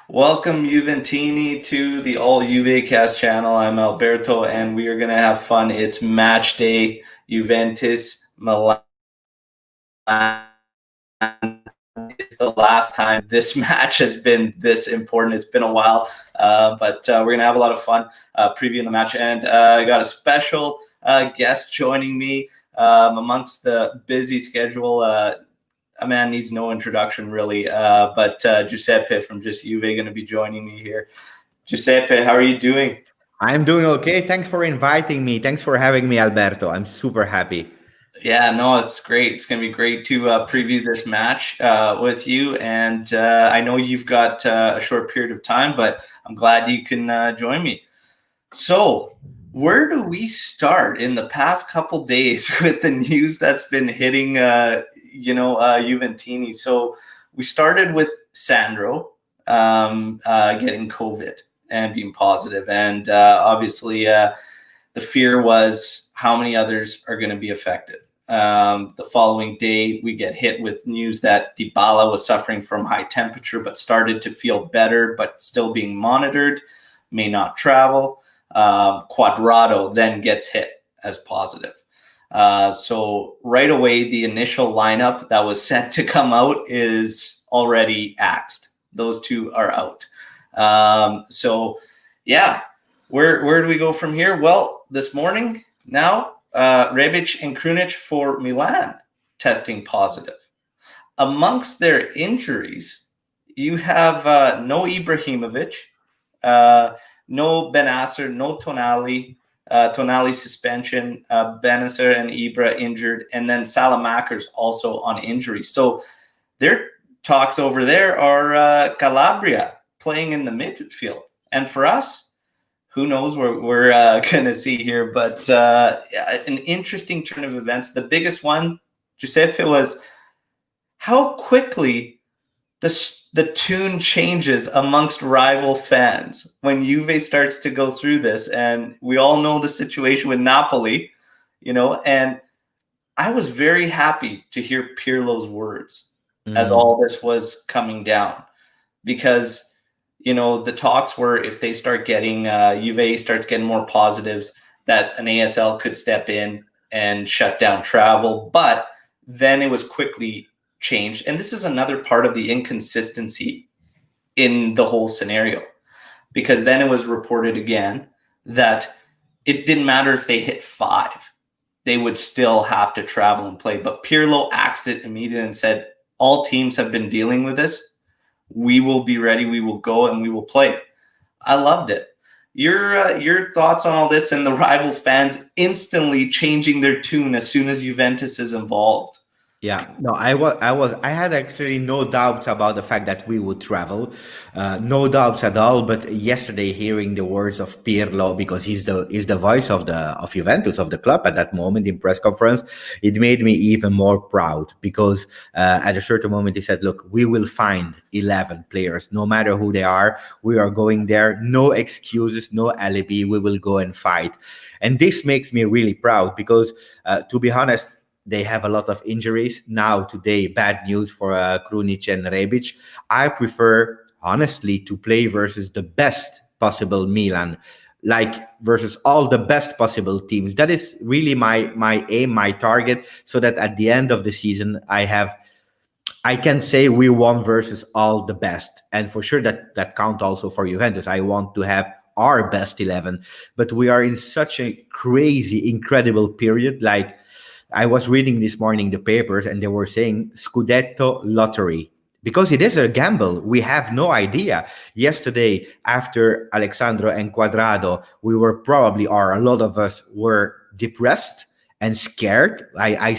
Welcome, Juventini, to the All Juve Cast channel. I'm Alberto, and we are going to have fun. It's match day. Juventus, Milan. It's the last time this match has been this important. It's been a while, but we're going to have a lot of fun previewing the match. And I got a special guest joining me amongst the busy schedule. A man needs no introduction, really. But Giuseppe from Just Juve going to be joining me here. Giuseppe, how are you doing? I'm doing okay. Thanks for inviting me. Thanks for having me, Alberto. I'm super happy. Yeah, no, it's great. It's going to be great to preview this match with you. And I know you've got a short period of time, but I'm glad you can join me. So, where do we start in the past couple days with the news that's been hitting, Juventini? So, we started with Sandro getting COVID and being positive. And obviously, the fear was how many others are going to be affected. The following day, we get hit with news that Dybala was suffering from high temperature, but started to feel better, but still being monitored, may not travel. Quadrado then gets hit as positive. So right away, the initial lineup that was set to come out is already axed. Those two are out. Where do we go from here? Well, this morning now, Rebic and Krunic for Milan testing positive. Amongst their injuries, you have no Ibrahimovic, no Benasser, no Tonali, Tonali suspension, Benasser and Ibra injured, and then Salamaker's also on injury. So their talks over there are Calabria playing in the midfield. And for us, who knows what we're going to see here, but an interesting turn of events. The biggest one, Giuseppe, was how quickly the tune changes amongst rival fans when Juve starts to go through this. And we all know the situation with Napoli, and I was very happy to hear Pirlo's words as all this was coming down, because the talks were if they start getting, Juve starts getting more positives, that an ASL could step in and shut down travel. But then it was quickly changed. And this is another part of the inconsistency in the whole scenario, because then it was reported again that it didn't matter if they hit 5, they would still have to travel and play. But Pirlo axed it immediately and said, all teams have been dealing with this. We will be ready. We will go and we will play. I loved it. Your thoughts on all this and the rival fans instantly changing their tune as soon as Juventus is involved? Yeah, no, I had actually no doubts about the fact that we would travel, no doubts at all. But yesterday, hearing the words of Pirlo, because he's the voice of Juventus, of the club at that moment in press conference, it made me even more proud, because at a certain moment he said, "Look, we will find 11 players, no matter who they are. We are going there, no excuses, no alibi. We will go and fight," and this makes me really proud, because to be honest, they have a lot of injuries. Now, today, bad news for Krunic and Rebic. I prefer, honestly, to play versus the best possible Milan, like versus all the best possible teams. That is really my aim, my target, so that at the end of the season, I can say we won versus all the best. And for sure that count also for Juventus. I want to have our best 11. But we are in such a crazy, incredible period. Like, I was reading this morning the papers, and they were saying Scudetto lottery, because it is a gamble. We have no idea. Yesterday, after Alexandro and Quadrado, we were probably, or a lot of us were depressed and scared. I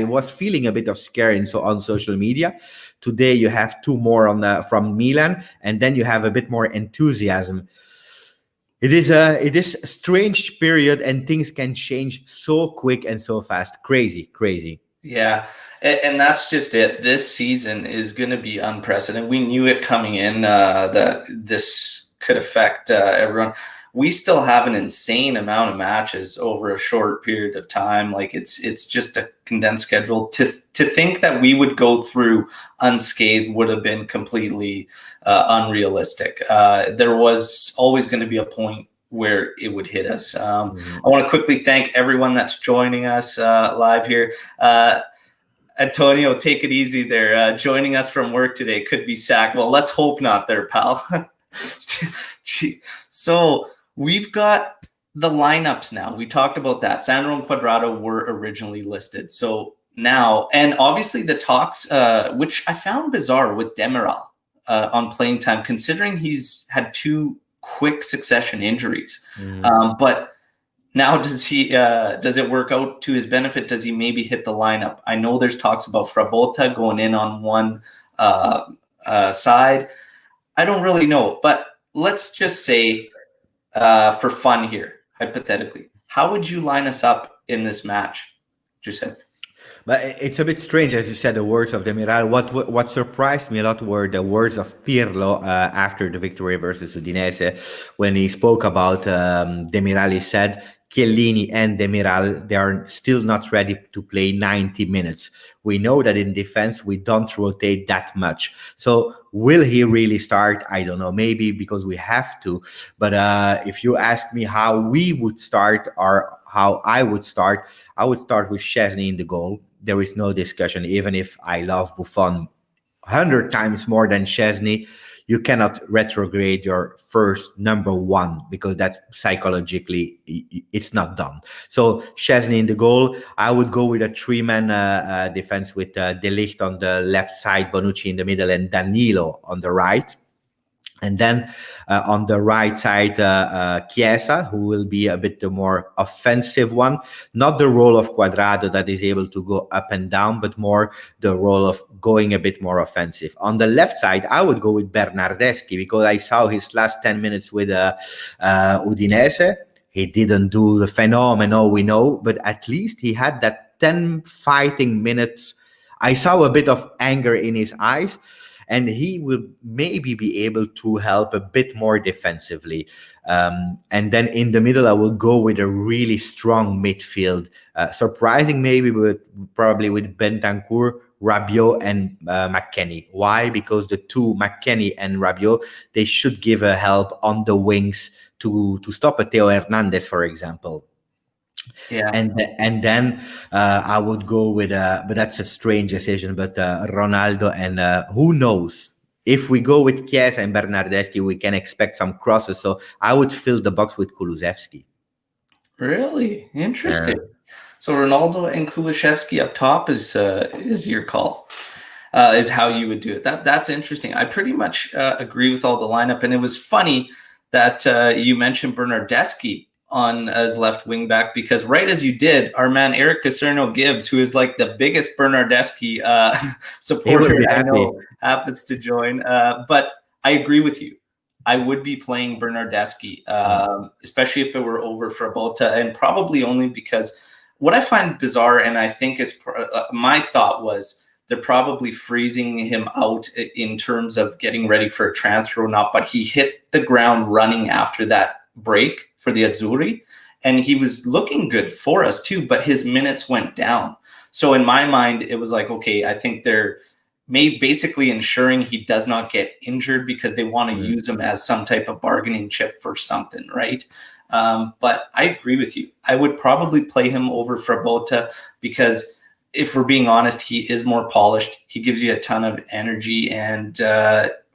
was feeling a bit of scare on social media. Today, you have 2 more from Milan, and then you have a bit more enthusiasm. It is a strange period, and things can change so quick and so fast. Crazy. Yeah, and that's just it. This season is going to be unprecedented. We knew it coming in that this could affect everyone. we still have an insane amount of matches over a short period of time. Like it's just a condensed schedule. To think that we would go through unscathed would have been completely unrealistic. There was always going to be a point where it would hit us. I want to quickly thank everyone that's joining us live here. Antonio, take it easy there. Joining us from work today, could be sacked. Well, let's hope not there, pal. So we've got the lineups now. We talked about that. Sandro and Quadrado were originally listed. So now, and obviously the talks, which I found bizarre with Demiral on playing time, considering he's had 2 quick succession injuries. But now does it work out to his benefit? Does he maybe hit the lineup? I know there's talks about Frabotta going in on one side. I don't really know, but let's just say for fun here, hypothetically, how would you line us up in this match, Giuseppe? But it's a bit strange, as you said, the words of Demiral. What surprised me a lot were the words of Pirlo after the victory versus Udinese, when he spoke about Demiral. He said, Chiellini and Demiral, they are still not ready to play 90 minutes. We know that in defense, we don't rotate that much. So will he really start? I don't know, maybe because we have to. But if you ask me how we would start or how I would start with Szczesny in the goal. There is no discussion. Even if I love Buffon 100 times more than Szczesny, you cannot retrograde your first number 1 because that psychologically it's not done. So Szczesny in the goal. I would go with a 3-man defense with De Ligt on the left side, Bonucci in the middle, and Danilo on the right. And then on the right side, Chiesa, who will be a bit the more offensive one. Not the role of Quadrado that is able to go up and down, but more the role of going a bit more offensive. On the left side, I would go with Bernardeschi because I saw his last 10 minutes with Udinese. He didn't do the phenomenal, we know, but at least he had that 10 fighting minutes. I saw a bit of anger in his eyes. And he will maybe be able to help a bit more defensively. And then in the middle, I will go with a really strong midfield. Surprising maybe, but probably with Bentancur, Rabiot, and McKennie. Why? Because the 2, McKennie and Rabiot, they should give a help on the wings to stop a Theo Hernandez, for example. Yeah, and then I would go with but that's a strange decision. But Ronaldo and who knows if we go with Chiesa and Bernardeschi, we can expect some crosses. So I would fill the box with Kulusevski. Really interesting. So Ronaldo and Kulusevski up top is your call. Is how you would do it. That's interesting. I pretty much agree with all the lineup, and it was funny that you mentioned Bernardeschi on as left wing back, because right as you did, our man Eric Caserno Gibbs, who is like the biggest Bernardeschi supporter I know, happens to join. But I agree with you. I would be playing Bernardeschi, especially if it were over Frabotta, and probably only because what I find bizarre, and I think it's my thought was they're probably freezing him out in terms of getting ready for a transfer or not, but he hit the ground running after that break for the Azzurri, and he was looking good for us too, but his minutes went down. So in my mind, it was like, okay, I think they're basically ensuring he does not get injured because they want to use him as some type of bargaining chip for something, right? But I agree with you. I would probably play him over Frabotta because if we're being honest, he is more polished. He gives you a ton of energy, and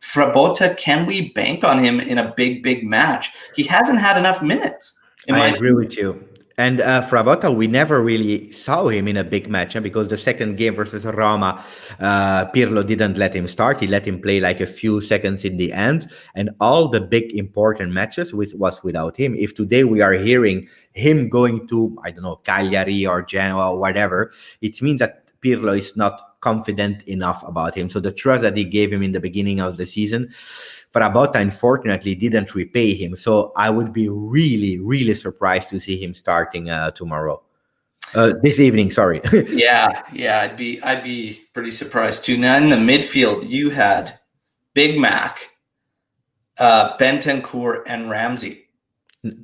Frabotta, can we bank on him in a big match? He hasn't had enough minutes. I agree with you. And Frabotta, we never really saw him in a big match because the second game versus Roma, Pirlo didn't let him start. He let him play like a few seconds in the end. And all the big important matches was without him. If today we are hearing him going to, I don't know, Cagliari or Genoa or whatever, it means that Pirlo is not confident enough about him. So the trust that he gave him in the beginning of the season, Frabotta unfortunately didn't repay him. So I would be really surprised to see him starting tomorrow. This evening, sorry. yeah, I'd be pretty surprised too. Now in the midfield, you had Big Mac, Bentancur, and Ramsey.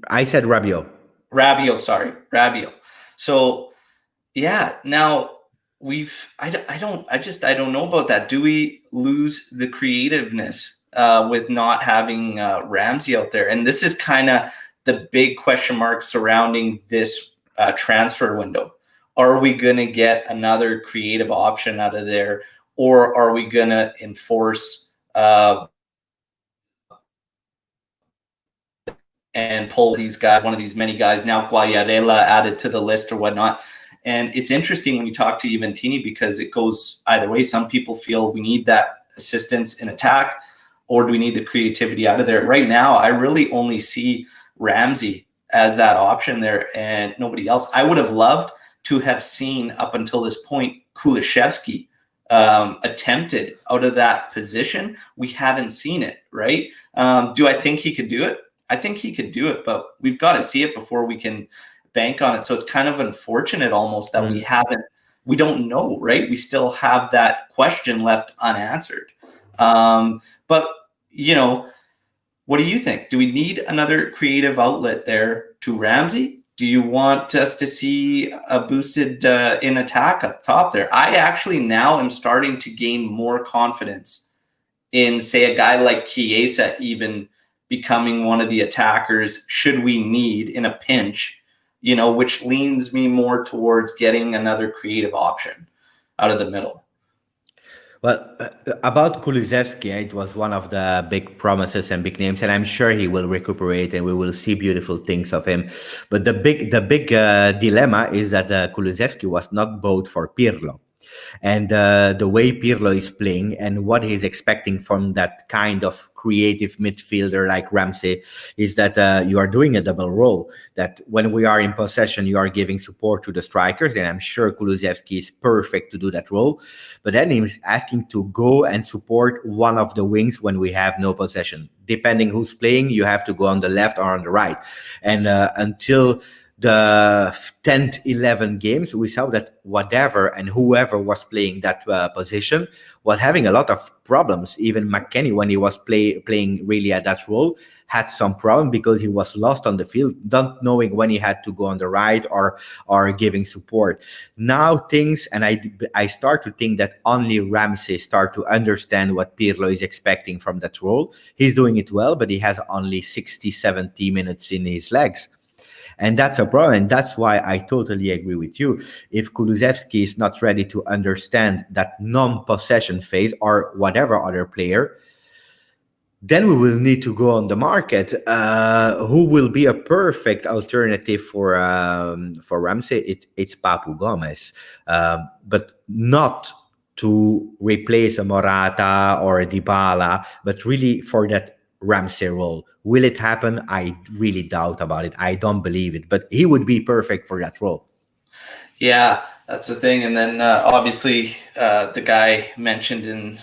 I said Rabiot. Rabiot, sorry, Rabiot. So yeah, now I don't know about that. Do we lose the creativeness with not having Ramsey out there? And this is kind of the big question mark surrounding this transfer window. Are we going to get another creative option out of there, or are we going to enforce and pull these guys, one of these many guys, now Guayarela added to the list or whatnot? And it's interesting when you talk to Juventus because it goes either way. Some people feel we need that assistance in attack, or do we need the creativity out of there? Right now, I really only see Ramsey as that option there and nobody else. I would have loved to have seen up until this point Kulishevsky attempted out of that position. We haven't seen it, right? Do I think he could do it? I think he could do it, but we've got to see it before we can bank on it. So it's kind of unfortunate almost that we don't know, right? We still have that question left unanswered. But, what do you think? Do we need another creative outlet there to Ramsey? Do you want us to see a boosted in attack up top there? I actually now am starting to gain more confidence in, say, a guy like Chiesa even becoming one of the attackers should we need in a pinch, which leans me more towards getting another creative option out of the middle. Well, about Kulusevski, it was one of the big promises and big names, and I'm sure he will recuperate, and we will see beautiful things of him. But the big dilemma is that Kulusevski was not bought for Pirlo. And the way Pirlo is playing and what he's expecting from that kind of creative midfielder like Ramsey is that you are doing a double role. That when we are in possession, you are giving support to the strikers, and I'm sure Kulusevski is perfect to do that role. But then he's asking to go and support one of the wings when we have no possession. Depending who's playing, you have to go on the left or on the right. And until the 10th 11 games, we saw that whatever and whoever was playing that position was having a lot of problems. Even McKennie, when he was playing really at that role, had some problem because he was lost on the field, not knowing when he had to go on the right or giving support. Now things, and I start to think that only Ramsey start to understand what Pirlo is expecting from that role. He's doing it well, but he has only 60, 70 minutes in his legs. And that's a problem. And that's why I totally agree with you. If Kulusevski is not ready to understand that non-possession phase or whatever other player, then we will need to go on the market. Who will be a perfect alternative for Ramsey? It's Papu Gomez, but not to replace a Morata or a Dybala, but really for that Ramsey role. Will it happen? I really doubt about it. I don't believe it, but he would be perfect for that role. Yeah, that's the thing. And then obviously the guy mentioned in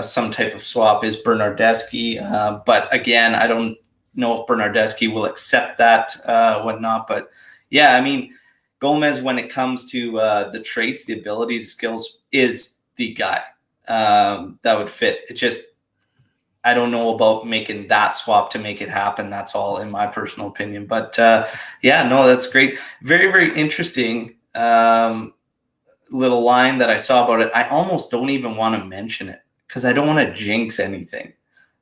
some type of swap is Bernardeschi. But again, I don't know if Bernardeschi will accept that, whatnot. But yeah, I mean, Gomez, when it comes to the traits, the abilities, skills, is the guy that would fit. It just, I don't know about making that swap to make it happen. That's all in my personal opinion. But yeah, no, that's great. Very, very interesting little line that I saw about it. I almost don't even want to mention it because I don't want to jinx anything.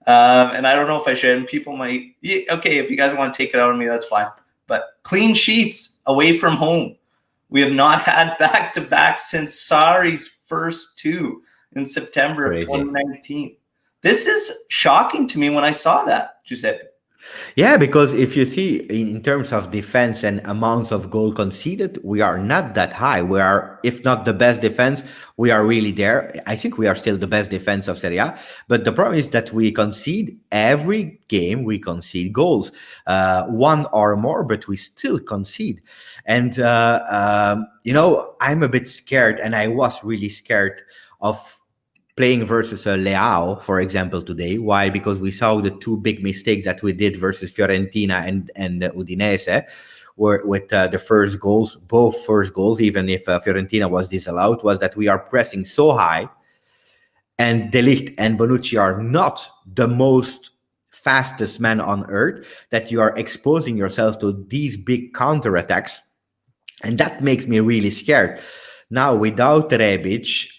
And I don't know if I should. And people might, okay, if you guys want to take it out on me, that's fine. But clean sheets away from home. We have not had back-to-back since Sarri's first two in September of 2019. This is shocking to me when I saw that, Giuseppe. Yeah, because if you see in terms of defense and amounts of goal conceded, we are not that high. We are, if not the best defense, we are really there. I think we are still the best defense of Serie A. But the problem is that we concede every game, we concede goals, one or more, but we still concede. And, I'm a bit scared, and I was really scared of playing versus a Leao, for example, today. Why? Because we saw the two big mistakes that we did versus Fiorentina and Udinese, were with the first goals, both first goals, even if Fiorentina was disallowed, was that we are pressing so high, and De Ligt and Bonucci are not the most fastest man on earth, that you are exposing yourself to these big counterattacks, and that makes me really scared. Now, without Rebic,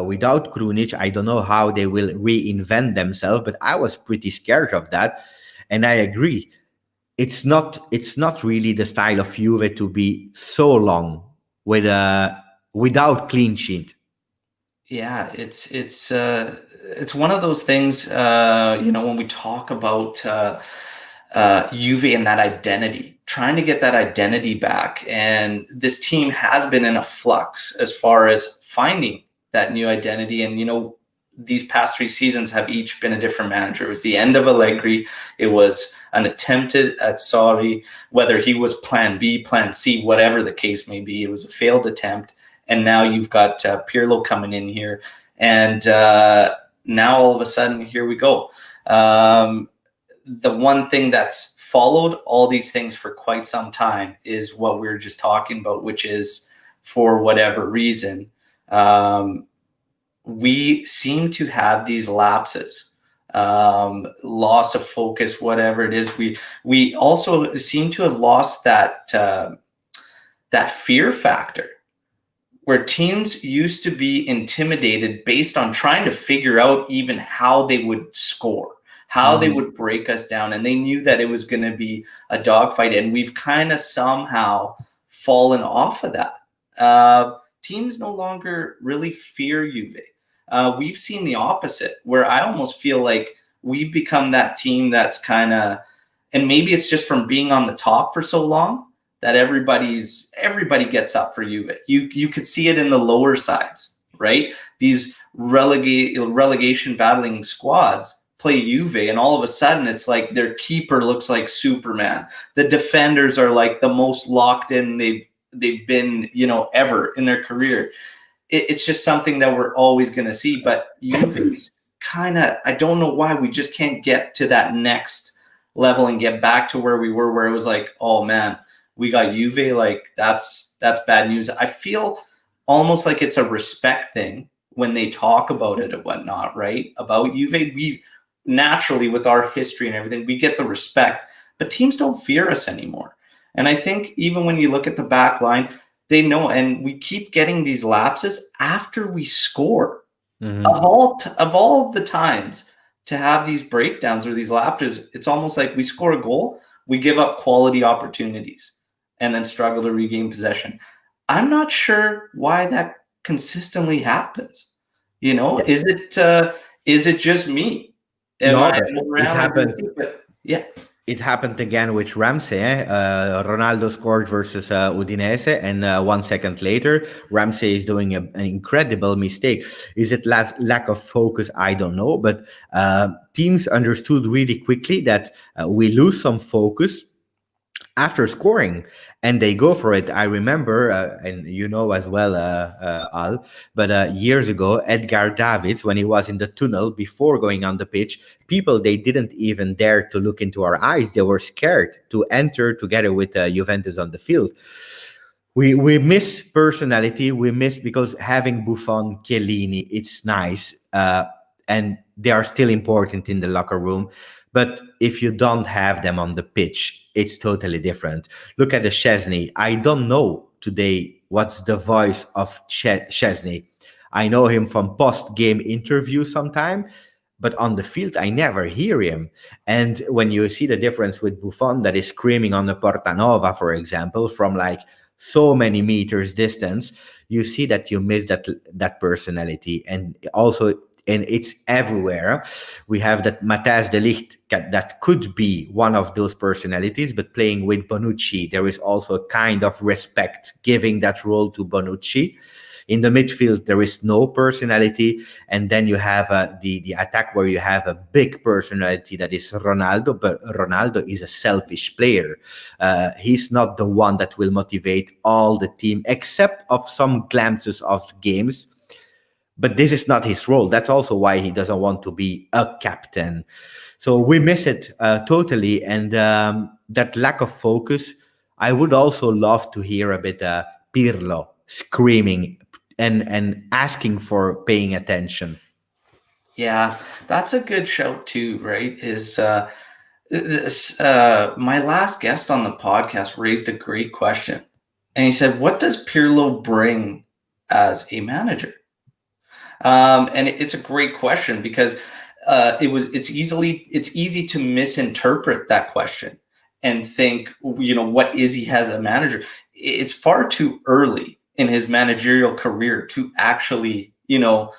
without Krunic, I don't know how they will reinvent themselves, but I was pretty scared of that. And I agree. It's not really the style of Juve to be so long with without clean sheet. Yeah, it's one of those things. When we talk about Juve and that identity, trying to get that identity back, and this team has been in a flux as far as finding that new identity. And these past 3 seasons have each been a different manager. It was the end of Allegri. It was an attempt at Sarri, whether he was Plan B, Plan C, whatever the case may be. It was a failed attempt. And now you've got Pirlo coming in here. And now all of a sudden, here we go. The one thing that's followed all these things for quite some time is what we were just talking about, which is, for whatever reason, we seem to have these lapses, loss of focus, whatever it is. We also seem to have lost that fear factor, where teams used to be intimidated based on trying to figure out even how they would score, how they would break us down. And they knew that it was going to be a dogfight. And we've kind of somehow fallen off of that. Teams no longer really fear Juve. We've seen the opposite, where I almost feel like we've become that team that's kind of, and maybe it's just from being on the top for so long, that everybody gets up for Juve. You could see it in the lower sides, right? These relegation battling squads play Juve, and all of a sudden it's like their keeper looks like Superman. The defenders are like the most locked in they've been, ever in their career. It's just something that we're always going to see. But Juve's kind of, I don't know why we just can't get to that next level and get back to where we were, where it was like, oh man, we got Juve, like that's bad news. I feel almost like it's a respect thing when they talk about it and whatnot, right? About Juve, we naturally, with our history and everything, we get the respect, but teams don't fear us anymore. And I think even when you look at the back line, they know, and we keep getting these lapses after we score. Of all the times to have these breakdowns or these lapses, it's almost like we score a goal, we give up quality opportunities, and then struggle to regain possession. I'm not sure why that consistently happens. Is it just me? It happened. Yeah. It happened again with Ramsey. Ronaldo scored versus Udinese, and 1 second later, Ramsey is doing an incredible mistake. Is it lack of focus? I don't know. But teams understood really quickly that we lose some focus after scoring, and they go for it. I remember, and as well, Al, but years ago, Edgar Davids, when he was in the tunnel before going on the pitch, people, they didn't even dare to look into our eyes. They were scared to enter together with Juventus on the field. We miss personality. We miss, because having Buffon, Chiellini, it's nice, and they are still important in the locker room. But if you don't have them on the pitch, it's totally different. Look at the Szczesny. I don't know today what's the voice of Szczesny. I know him from post-game interviews sometime, but on the field, I never hear him. And when you see the difference with Buffon, that is screaming on the Portanova, for example, from like so many meters distance, you see that you miss that personality. And also, and it's everywhere. We have that Matthijs de Ligt that could be one of those personalities, but playing with Bonucci, there is also a kind of respect giving that role to Bonucci. In the midfield, there is no personality. And then you have the attack, where you have a big personality, that is Ronaldo, but Ronaldo is a selfish player. He's not the one that will motivate all the team, except of some glances of games. But this is not his role. That's also why he doesn't want to be a captain. So we miss it totally. And that lack of focus, I would also love to hear a bit Pirlo screaming and asking for paying attention. Yeah, that's a good shout too, right? My last guest on the podcast raised a great question. And he said, what does Pirlo bring as a manager? And it's a great question because it's easy to misinterpret that question and think, what is he as a manager? It's far too early in his managerial career to actually, not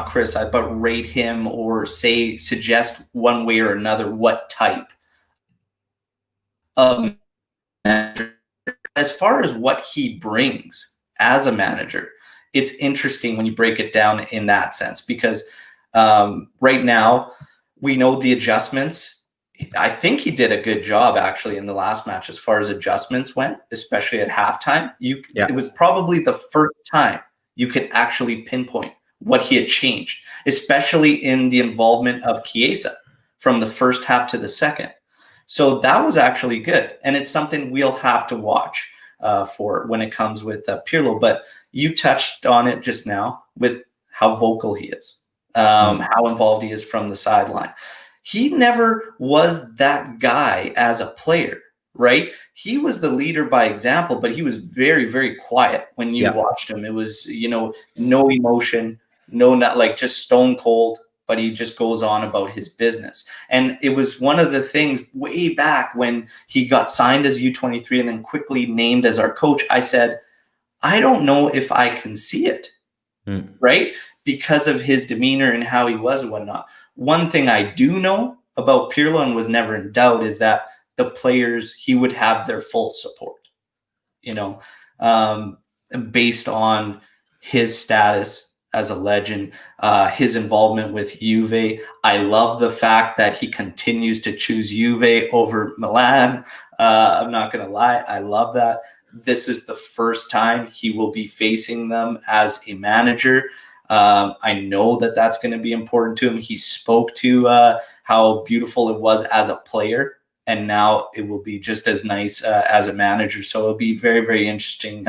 criticize, but rate him or suggest one way or another what type of manager. As far as what he brings as a manager, it's interesting when you break it down in that sense because right now we know the adjustments. I think he did a good job actually in the last match as far as adjustments went, especially at halftime. It was probably the first time you could actually pinpoint what he had changed, especially in the involvement of Chiesa from the first half to the second. So that was actually good. And it's something we'll have to watch for when it comes with Pirlo. But you touched on it just now with how vocal he is, how involved he is from the sideline. He never was that guy as a player, right? He was the leader by example, but he was very, very quiet when you watched him. It was, no emotion, not like just stone cold, but he just goes on about his business. And it was one of the things way back when he got signed as U23 and then quickly named as our coach. I said, I don't know if I can see it, right? Because of his demeanor and how he was and whatnot. One thing I do know about Pirlo and was never in doubt is that the players, he would have their full support, based on his status as a legend, his involvement with Juve. I love the fact that he continues to choose Juve over Milan. I'm not going to lie. I love that. This is the first time he will be facing them as a manager. I know that that's going to be important to him. He spoke to how beautiful it was as a player, and now it will be just as nice as a manager. So it'll be very, very interesting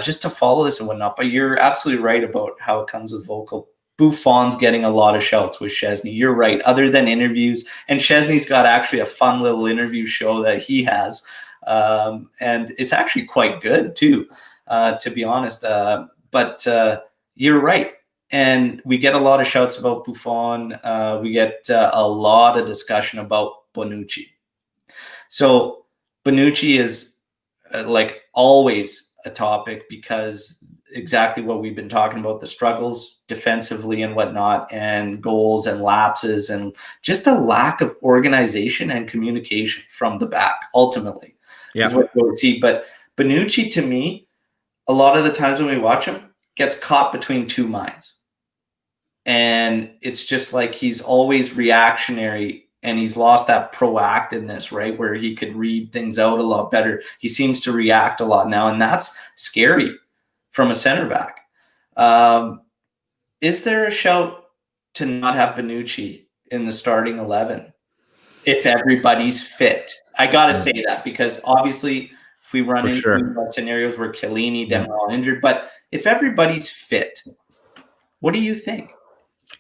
just to follow this and whatnot. But you're absolutely right about how it comes with vocal. Buffon's getting a lot of shouts with Szczesny. You're right. Other than interviews, and Szczesny's got actually a fun little interview show that he has. And it's actually quite good too, to be honest. But you're right. And we get a lot of shouts about Buffon. We get a lot of discussion about Bonucci. So Bonucci is like always a topic because exactly what we've been talking about, the struggles defensively and whatnot, and goals and lapses, and just a lack of organization and communication from the back, ultimately, is what we see. But Bonucci, to me, a lot of the times when we watch him, gets caught between two minds. And it's just like he's always reactionary and he's lost that proactiveness, right? Where he could read things out a lot better. He seems to react a lot now, and that's scary from a center back. Is there a shout to not have Bonucci in the starting 11 if everybody's fit? I got to say that because obviously if we run into scenarios where Chiellini, Demiral injured, but if everybody's fit, what do you think?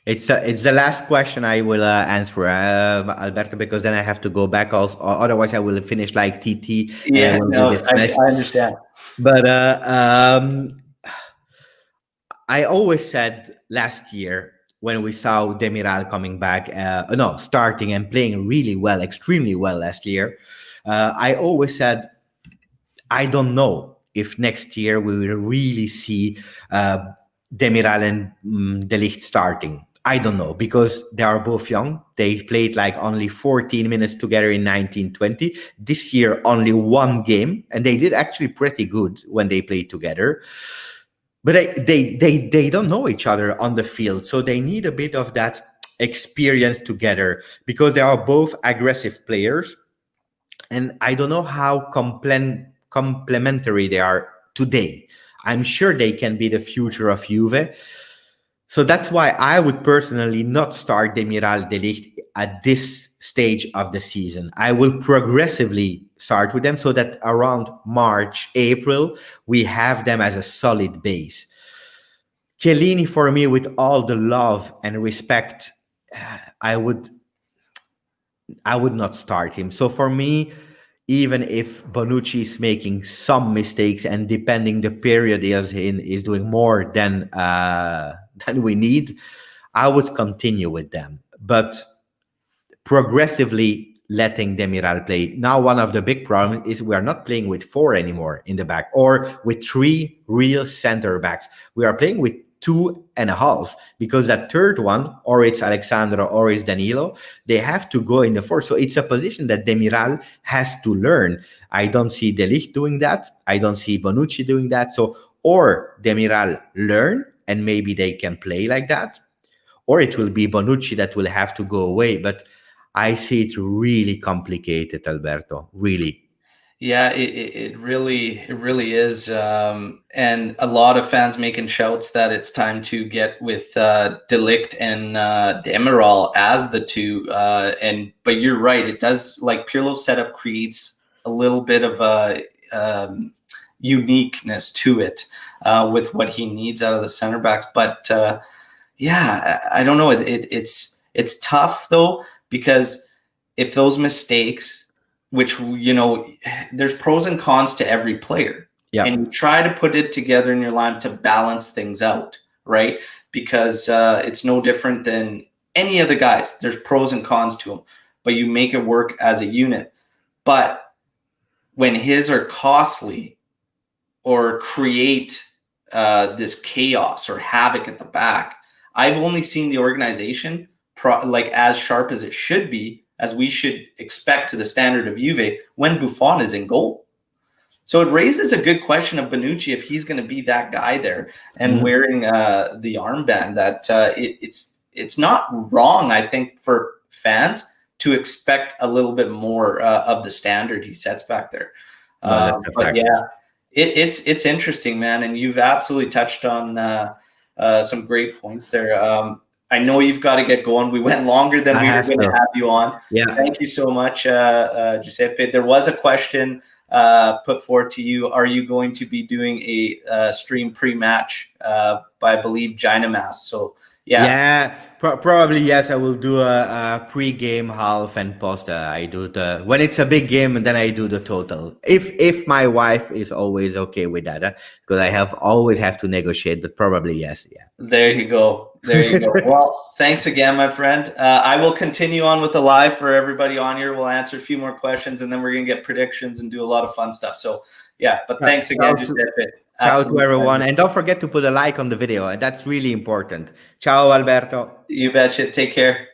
It's the last question I will answer, Alberto, because then I have to go back. Also, otherwise I will finish like TT. Yeah, no, I understand. But I always said last year when we saw Demiral coming back, starting and playing really well, extremely well last year, I always said, I don't know if next year we will really see Demiral and De Ligt starting. I don't know, because they are both young. They played like only 14 minutes together in 1920. This year, only one game, and they did actually pretty good when they played together. But they don't know each other on the field, so they need a bit of that experience together because they are both aggressive players, and I don't know how complementary they are today. I'm sure they can be the future of Juve. So that's why I would personally not start Demiral, De Ligt at this stage of the season. I will progressively start with them so that around March, April, we have them as a solid base. Chiellini, for me, with all the love and respect, I would not start him. So for me, even if Bonucci is making some mistakes and depending the period he is in is doing more than we need, I would continue with them. But progressively letting Demiral play. Now, one of the big problems is we are not playing with four anymore in the back or with three real center backs. We are playing with 2.5 because that third one, or it's Alexandro or it's Danilo, they have to go in the four. So it's a position that Demiral has to learn. I don't see De Ligt doing that. I don't see Bonucci doing that. So, or Demiral learn and maybe they can play like that, or it will be Bonucci that will have to go away. But I see it really complicated, Alberto. Really. Yeah, it really is, and a lot of fans making shouts that it's time to get with De Ligt and Demiral as the two. But you're right, it does, like Pirlo's setup creates a little bit of a uniqueness to it with what he needs out of the center backs. But yeah, I don't know. It's tough though, because if those mistakes, which, there's pros and cons to every player, Yeah. and you try to put it together in your line to balance things out, right? Because it's no different than any of the guys. There's pros and cons to them, but you make it work as a unit. But when his are costly or create this chaos or havoc at the back, I've only seen the organization like as sharp as it should be, as we should expect to the standard of Juve, when Buffon is in goal. So it raises a good question of Bonucci, if he's going to be that guy there and wearing the armband. That it's not wrong, I think, for fans to expect a little bit more of the standard he sets back there. But yeah, it's interesting, man, and you've absolutely touched on some great points there. I know you've got to get going. We went longer than we were going to have you on. Yeah. Thank you so much, Giuseppe. There was a question put forward to you. Are you going to be doing a stream pre-match by, I believe, Dynamask? So yeah. Probably yes. I will do a pre-game half and post. I do when it's a big game, and then I do the total. If my wife is always okay with that, because I always have to negotiate. But probably yes. Yeah. There you go. Well, thanks again, my friend. I will continue on with the live for everybody on here. We'll answer a few more questions, and then we're gonna get predictions and do a lot of fun stuff. So yeah, but thanks again, Giuseppe. Ciao to everyone. And don't forget to put a like on the video. That's really important. Ciao, Alberto. You betcha. Take care.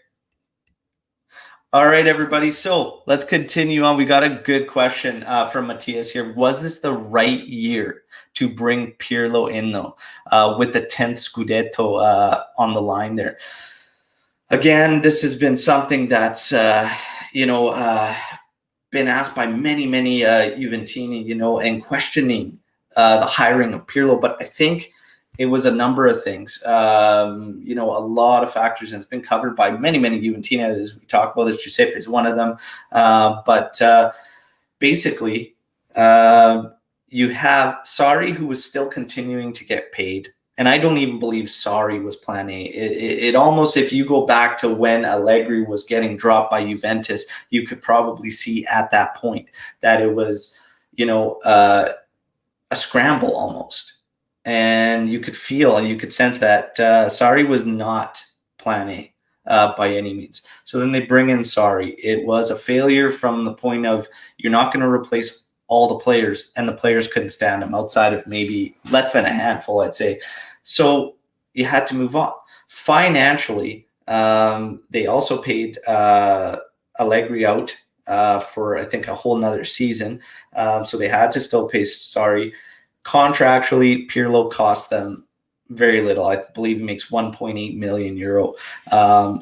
All right, everybody. So let's continue on. We got a good question from Matthias here. Was this the right year to bring Pirlo in, though, with the 10th Scudetto on the line there? Again, this has been something that's, been asked by many Juventini, and questioning the hiring of Pirlo. But I think it was a number of things, a lot of factors, and it's been covered by many Juventini, as we talk about this. Giuseppe is one of them. But basically, you have Sarri, who was still continuing to get paid. And I don't even believe Sarri was plan A. It almost, if you go back to when Allegri was getting dropped by Juventus, you could probably see at that point that it was, a scramble almost. And you could feel and you could sense that Sarri was not plan A by any means. So then they bring in Sarri. It was a failure from the point of, you're not going to replace all the players, and the players couldn't stand him outside of maybe less than a handful, I'd say. So you had to move on. Financially, they also paid Allegri out for, I think, a whole nother season. So they had to still pay Sarri. Contractually, Pirlo cost them very little. I believe he makes 1.8 million euro.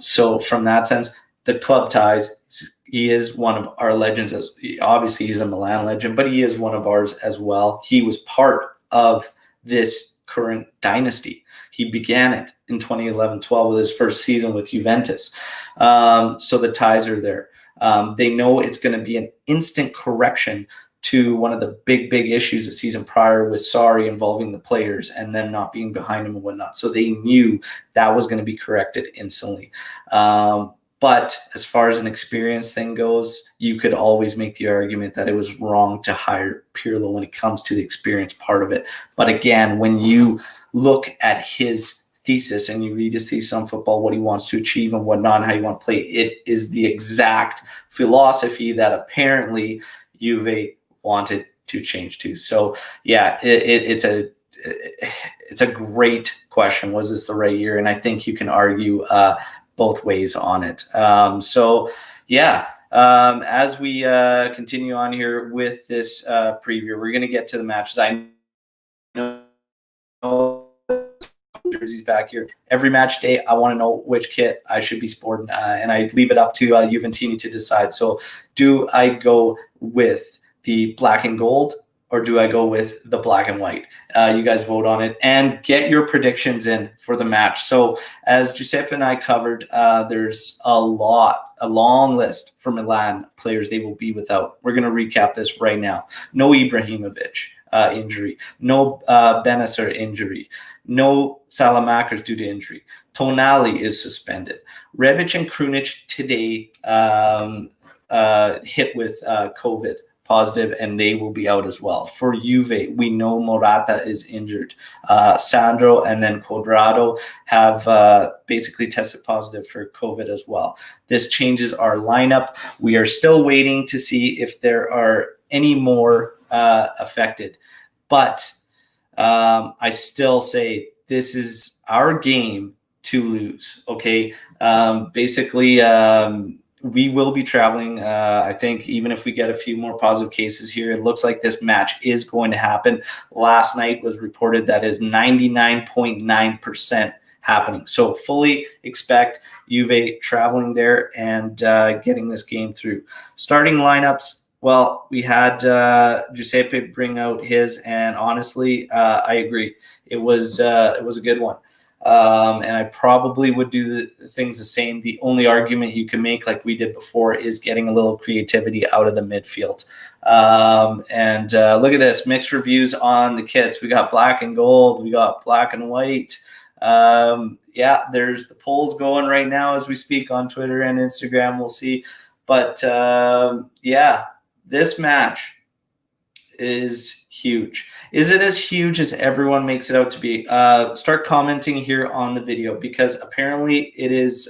So from that sense, the club ties, he is one of our legends. Obviously, he's a Milan legend, but he is one of ours as well. He was part of this current dynasty. He began it in 2011-12 with his first season with Juventus. So the ties are there. They know it's going to be an instant correction to one of the big issues the season prior with Sarri involving the players and them not being behind him and whatnot. So they knew that was going to be corrected instantly. But as far as an experience thing goes, you could always make the argument that it was wrong to hire Pirlo when it comes to the experience part of it. But again, when you look at his thesis and you read his thesis on football, what he wants to achieve and whatnot, and how you want to play, it is the exact philosophy that apparently Juve wanted to change to. So yeah, it's a great question. Was this the right year? And I think you can argue both ways on it. So yeah, as we continue on here with this preview, we're going to get to the matches. I know jerseys back here. Every match day, I want to know which kit I should be sporting, and I leave it up to Juventini to decide. So do I go with the black and gold, or do I go with the black and white? You guys vote on it and get your predictions in for the match. So as Giuseppe and I covered, there's a long list for Milan players they will be without. We're going to recap this right now. No Ibrahimovic injury. No Benacer injury. No Salamakers due to injury. Tonali is suspended. Rebic and Krunic today hit with COVID positive, and they will be out as well. For Juve, we know Morata is injured. Sandro and then Cuadrado have basically tested positive for COVID as well. This changes our lineup. We are still waiting to see if there are any more affected. But I still say this is our game to lose, okay? Basically, we will be traveling. I think even if we get a few more positive cases here, it looks like this match is going to happen. Last night was reported that is 99.9% happening. So fully expect Juve traveling there and getting this game through. Starting lineups, well, we had Giuseppe bring out his, and honestly, I agree. It was a good one. And I probably would do the things the same. The only argument you can make, like we did before, is getting a little creativity out of the midfield. And look at this, mixed reviews on the kits. We got black and gold. We got black and white. Yeah, there's the polls going right now as we speak on Twitter and Instagram. We'll see. But yeah, this match is huge. Is it as huge as everyone makes it out to be? Start commenting here on the video, because apparently it is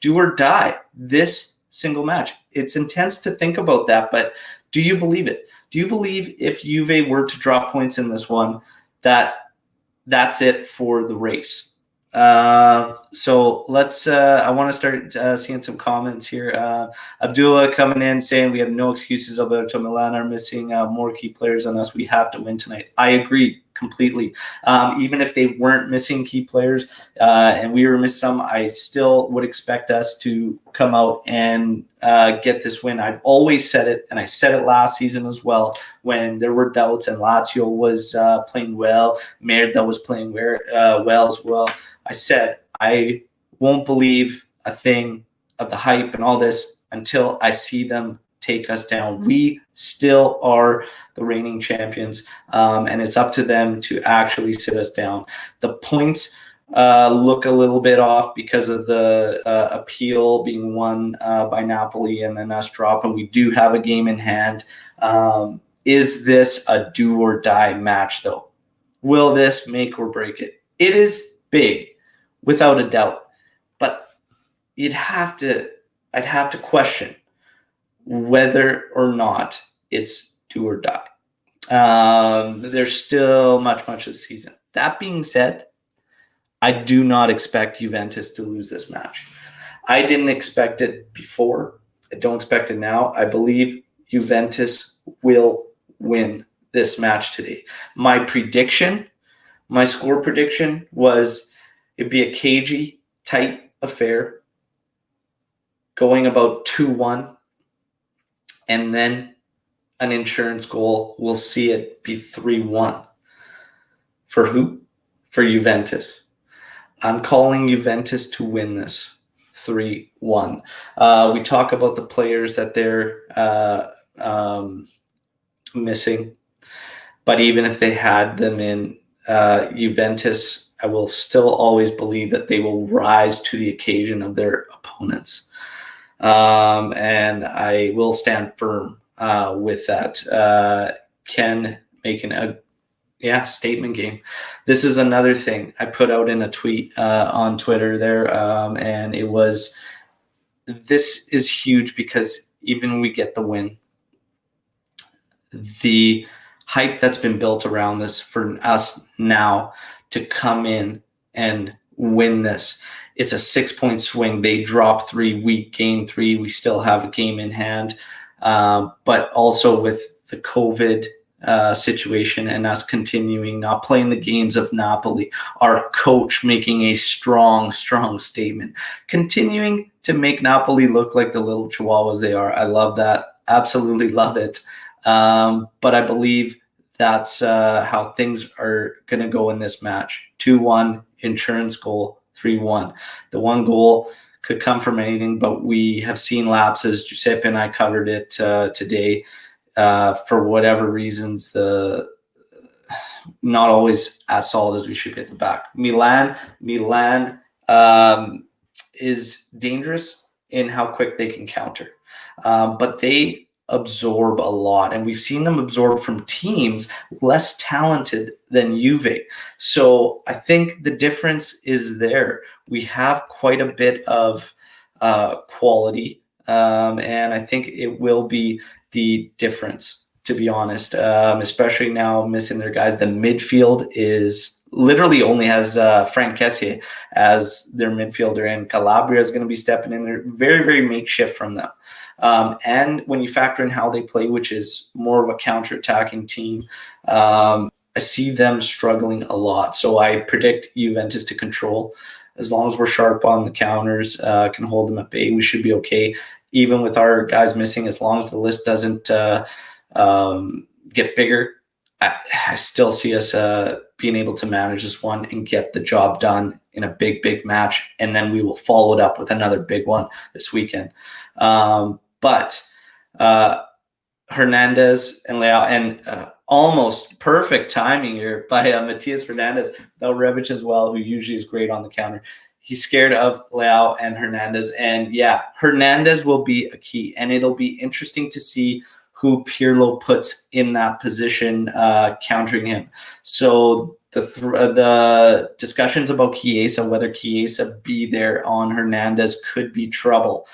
do or die, this single match. It's intense to think about that, but do you believe it? Do you believe if Juve were to drop points in this one, that's it for the race? So let's I want to start seeing some comments here. Abdullah coming in saying we have no excuses. Alberto Milan are missing more key players on us. We have to win tonight. I agree completely. Even if they weren't missing key players and we were missing some, I still would expect us to come out and get this win. I've always said it, and I said it last season as well, when there were doubts and Lazio was playing well, Merda was playing well as well. I said I won't believe a thing of the hype and all this until I see them take us down. We still are the reigning champions, and it's up to them to actually sit us down. The points look a little bit off because of the appeal being won by Napoli and then us dropping. We do have a game in hand. Is this a do or die match, though? Will this make or break it? It is big, without a doubt. But I'd have to question whether or not it's do or die. There's still much of the season. That being said, I do not expect Juventus to lose this match. I didn't expect it before. I don't expect it now. I believe Juventus will win this match today. My score prediction was it'd be a cagey, tight affair, going about 2-1, and then an insurance goal. We'll see it be 3-1. For who? For Juventus. I'm calling Juventus to win this 3-1. We talk about the players that they're missing. But even if they had them in, Juventus, I will still always believe that they will rise to the occasion of their opponents. And I will stand firm with that. Ken making a statement game. This is another thing I put out in a tweet on Twitter there, and it was, this is huge because even we get the win, the hype that's been built around this for us now to come in and win this. It's a 6-point swing. They drop 3, we gain 3. We still have a game in hand. But also with the COVID situation and us continuing not playing the games of Napoli, our coach making a strong statement, continuing to make Napoli look like the little chihuahuas they are. I love that. Absolutely love it. But I believe that's how things are going to go in this match. 2-1 insurance goal, 3-1. The one goal could come from anything, but we have seen lapses. Giuseppe and I covered it today. For whatever reasons, the not always as solid as we should be at the back. Milan is dangerous in how quick they can counter, but they absorb a lot, and we've seen them absorb from teams less talented than Juve. So I think the difference is there. We have quite a bit of quality, and I think it will be the difference, to be honest, especially now missing their guys. The midfield is literally only has Frank Kessié as their midfielder, and Calabria is going to be stepping in there. Very, very makeshift from them. And when you factor in how they play, which is more of a counter-attacking team, I see them struggling a lot. So I predict Juventus to control. As long as we're sharp on the counters, can hold them at bay, we should be okay. Even with our guys missing, as long as the list doesn't get bigger, I still see us being able to manage this one and get the job done in a big match. And then we will follow it up with another big one this weekend. But Hernandez and Leao, and almost perfect timing here by Matias Hernandez, though Rebic as well, who usually is great on the counter. He's scared of Leao and Hernandez. And yeah, Hernandez will be a key. And it'll be interesting to see who Pirlo puts in that position countering him. So the discussions about Chiesa, whether Chiesa be there on Hernandez, could be trouble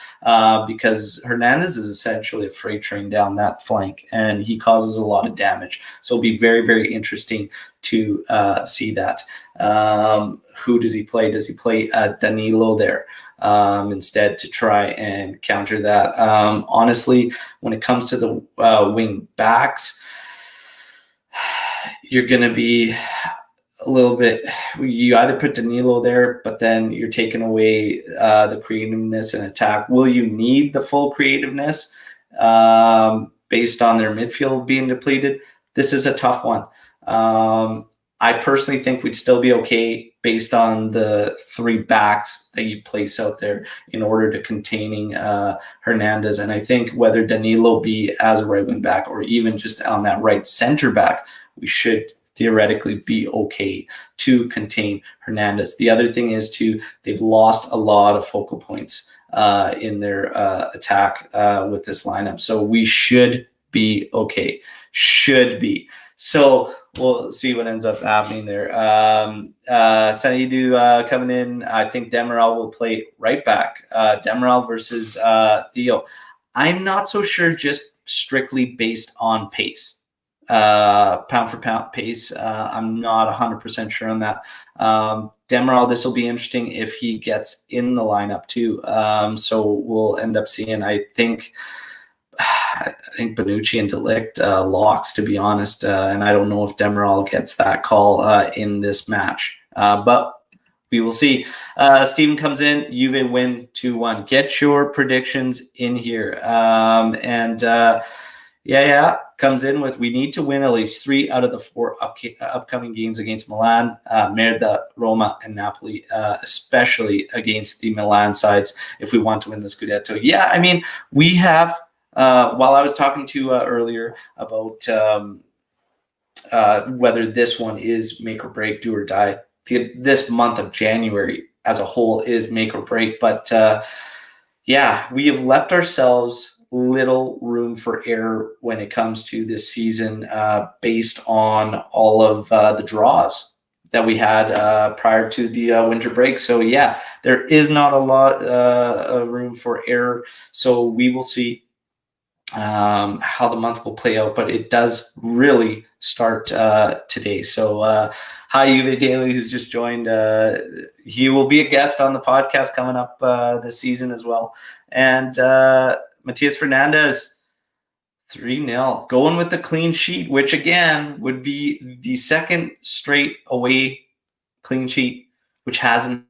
because Hernandez is essentially a freight train down that flank, and he causes a lot of damage. So it'll be very, very interesting to see that. Who does he play? Does he play Danilo there instead to try and counter that? Honestly, when it comes to the wing backs, you're going to be a little bit, you either put Danilo there, but then you're taking away the creativeness and attack. Will you need the full creativeness based on their midfield being depleted? This is a tough one. I personally think we'd still be okay based on the 3 backs that you place out there in order to containing Hernandez. And I think whether Danilo be as a right wing back or even just on that right center back, we should theoretically be okay to contain Hernandez. The other thing is they've lost a lot of focal points in their attack with this lineup. So we should be okay. Should be. So we'll see what ends up happening there. Sanidou coming in. I think Demiral will play right back. Demiral versus Theo. I'm not so sure just strictly based on pace. Pound for pound pace. I'm not 100% sure on that. Demiral, this will be interesting if he gets in the lineup too. So we'll end up seeing, I think Bonucci and De Ligt locks, to be honest. And I don't know if Demiral gets that call in this match. But we will see. Steven comes in. Juve win 2-1. Get your predictions in here. Comes in with, we need to win at least 3 out of the 4 upcoming games against Milan, Merda, Roma, and Napoli, especially against the Milan sides if we want to win the Scudetto. Yeah, I mean, we have while I was talking to earlier about whether this one is make or break, do or die, this month of January as a whole is make or break. But yeah, we have left ourselves little room for error when it comes to this season, based on all of the draws that we had prior to the winter break. So yeah, there is not a lot of room for error. So we will see how the month will play out, but it does really start today. So hi, Juve Daily, who's just joined. He will be a guest on the podcast coming up this season as well. And Matias Fernandez, 3-0, going with the clean sheet, which again would be the second straight away clean sheet, which hasn't.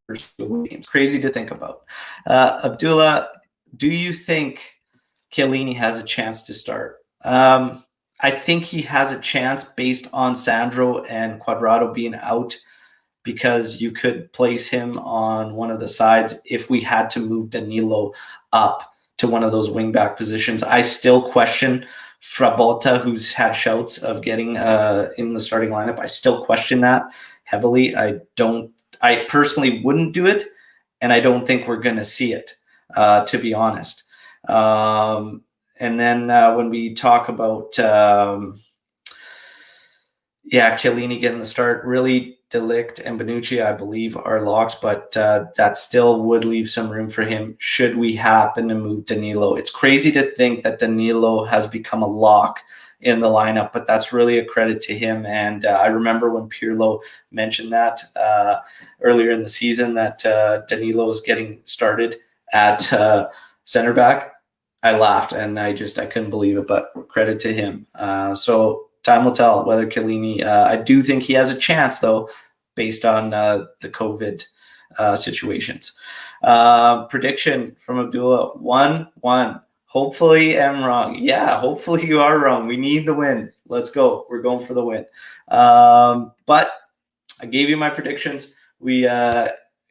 It's crazy to think about. Abdullah, do you think Chiellini has a chance to start? I think he has a chance based on Sandro and Cuadrado being out, because you could place him on one of the sides if we had to move Danilo up to one of those wingback positions. I still question Frabotta, who's had shouts of getting in the starting lineup. I still question that heavily. I personally wouldn't do it, and I don't think we're going to see it, to be honest. And then when we talk about, Chiellini getting the start, really De Ligt and Bonucci, I believe, are locks, but that still would leave some room for him should we happen to move Danilo. It's crazy to think that Danilo has become a lock in the lineup, but that's really a credit to him. And I remember when Pirlo mentioned that earlier in the season, that Danilo was getting started at center back. I laughed and I couldn't believe it, but credit to him. So time will tell whether Chiellini, I do think he has a chance though, based on the COVID situations. Prediction from Abdullah, 1-1. Hopefully I'm wrong. Yeah, hopefully you are wrong. We need the win. Let's go. We're going for the win. But I gave you my predictions. We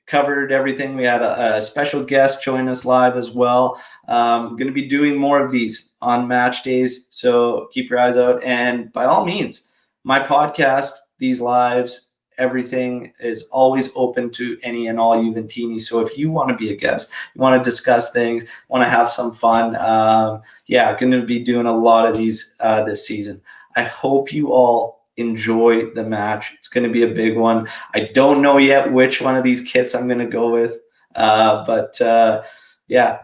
covered everything. We had a special guest join us live as well. I'm going to be doing more of these on match days, so keep your eyes out. And by all means, my podcast, these lives, everything is always open to any and all Juventini. So if you want to be a guest, you want to discuss things, want to have some fun, going to be doing a lot of these this season. I hope you all enjoy the match. It's going to be a big one. I don't know yet which one of these kits I'm going to go with, but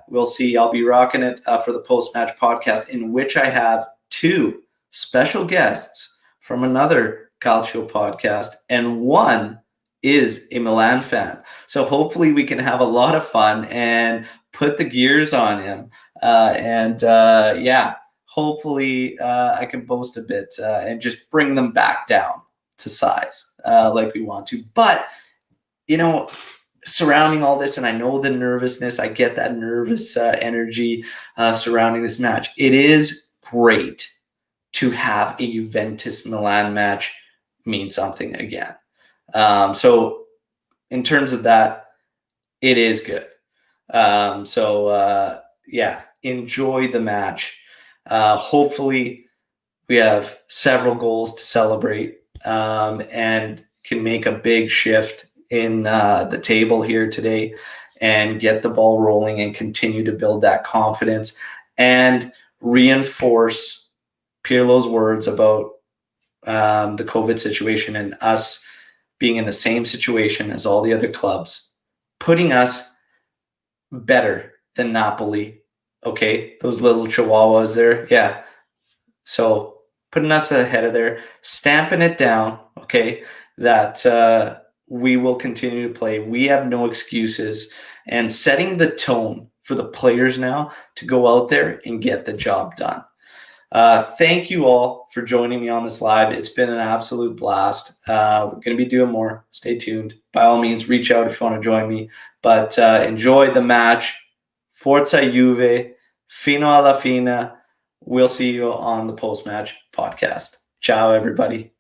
we'll see. I'll be rocking it for the post-match podcast, in which I have two special guests from another Calcio podcast, and one is a Milan fan. So hopefully we can have a lot of fun and put the gears on him. Hopefully I can boast a bit and just bring them back down to size like we want to. But, surrounding all this, and I know the nervousness, I get that nervous energy surrounding this match. It is great to have a Juventus-Milan match mean something again. So in terms of that, it is good. Enjoy the match. Hopefully we have several goals to celebrate and can make a big shift in the table here today and get the ball rolling and continue to build that confidence and reinforce Pirlo's words about the COVID situation and us being in the same situation as all the other clubs, putting us better than Napoli. Okay, those little chihuahuas there. Yeah. So putting us ahead of there, stamping it down, okay, that we will continue to play. We have no excuses, and setting the tone for the players now to go out there and get the job done. Thank you all for joining me on this live. It's been an absolute blast. We're going to be doing more. Stay tuned. By all means, reach out if you want to join me. But enjoy the match. Forza Juve. Fino alla fine. We'll see you on the post-match podcast. Ciao, everybody.